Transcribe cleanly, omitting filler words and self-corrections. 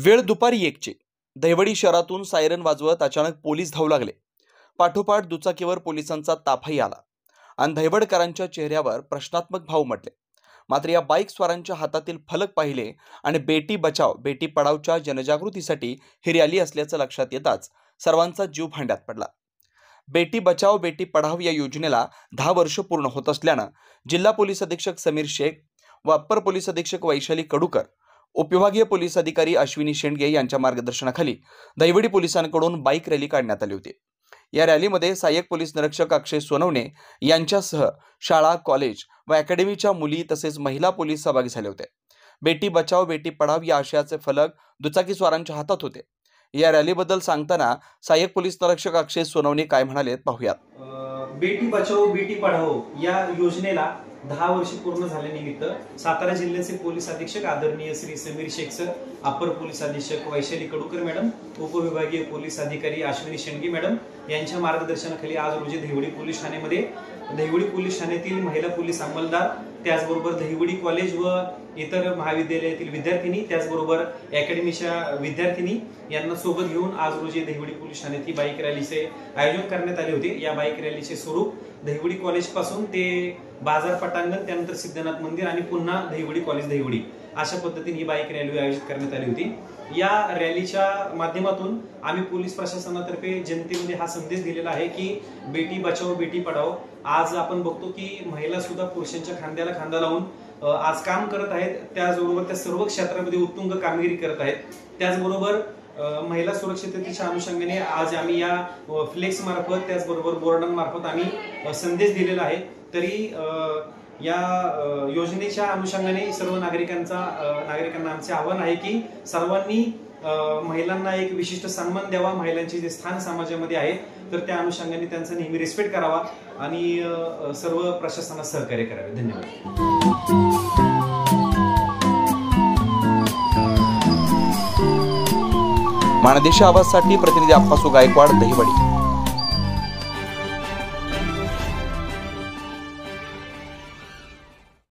वेळ दुपारी 1ची दहिवडी शहरातून सायरन वाजवत अचानक पोलीस धावू लागले। पाठोपाठ दुचाकीवर पोलिसांचा ताफाही आला आणि दहिवडकरांच्या चेहऱ्यावर प्रश्नात्मक भाव उमटले। मात्र या बाईक स्वारांच्या हातातील फलक पाहिले आणि बेटी बचाव बेटी पढावच्या जनजागृतीसाठी ही रॅली असल्याचं लक्षात येताच सर्वांचा जीव भांड्यात पडला। बेटी बचाव बेटी पढाव या योजनेला 10 वर्ष पूर्ण होत असल्यानं जिल्हा पोलीस अधीक्षक समीर शेख व अप्पर पोलीस अधीक्षक वैशाली कडूकर, उपविभागीय पोलीस अधिकारी अश्विनी शेंडगे यांच्या मार्गदर्शनाखाली दहिवडी पोलिसांकडून बाईक रॅली काढण्यात आली होती। या रॅलीमध्ये सहाय्यक पोलीस निरीक्षक अक्षय सोनवणे यांच्यासह शाळा, कॉलेज व अकॅडमीच्या मुली तसेच महिला पोलीस सहभागी झाले होते। बेटी बचाव बेटी पढाव या आशयाचे फलक दुचाकीस्वारांच्या हातात होते। या रॅलीबद्दल सांगताना सहाय्यक पोलीस निरीक्षक अक्षय सोनवणे काय म्हणाले पाहूयात। बेटी बचाओ बेटी पढाओ या योजनेला 10 वर्ष पूर्ण झाल्यानिमित्त सातारा जिल्ह्याचे पोलीस अधीक्षक आदरणीय श्री समीर शेख सर, अप्पर पोलीस अधीक्षक वैशाली कडूकर मॅडम, उपविभागीय पोलीस अधिकारी अश्विनी शेंडगे मॅडम यांच्या मार्गदर्शनाखाली आज रोजी दहिवडी पोलीस ठाण्यामध्ये दहिवडी पोलीस ठाण्यातील महिला पोलीस अंमलदार, त्याचबरोबर दहिवडी कॉलेज व इतर महाविद्यालयातील विद्यार्थिनी, त्याचबरोबर अकॅडमीच्या विद्यार्थिनी यांना सोबत घेऊन आज रोजी दहिवडी पोलीस ठाण्यात ही बाईक रॅलीचे आयोजन करण्यात आले होते। या बाईक रॅलीचे स्वरूप दहिवडी कॉलेज पासून ते बाजार पटांगण, त्यानंतर सिद्धनाथ मंदिर आणि पुन्हा दहिवडी कॉलेज दहिवडी अशा पद्धतीने ही बाईक रॅली आयोजित करण्यात आली होती। या रॅलीच्या माध्यमातून आम्ही पोलीस प्रशासनातर्फे जनतेमध्ये हा संदेश दिलेला आहे की बेटी बचाओ बेटी पढाओ। आज आपण बघतो की महिला सुद्धा पुरुषांच्या खांद्याला खांदा लावून आज काम करत आहेत, त्याचबरोबर त्या सर्व क्षेत्रामध्ये उत्तुंग कामगिरी करत आहेत। त्याचबरोबर महिला सुरक्षिततेच्या अनुषंगाने आज आम्ही या फ्लेक्स मार्फत त्याचबरोबर बोर्डांमार्फत आम्ही संदेश दिलेला आहे। तरी या योजनेच्या अनुषंगाने सर्व नागरिकांना आमचे आवाहन आहे की सर्वांनी महिलांना एक विशिष्ट सन्मान द्यावा। महिलांचे जे स्थान समाजामध्ये आहे तर त्या अनुषंगाने त्यांचा नेहमी रिस्पेक्ट करावा आणि सर्व प्रशासनाला सहकार्य करावे। धन्यवाद। मानदेश आवाजसाठी प्रतिनिधी अप्पासू गायकवाड, दहिवडी।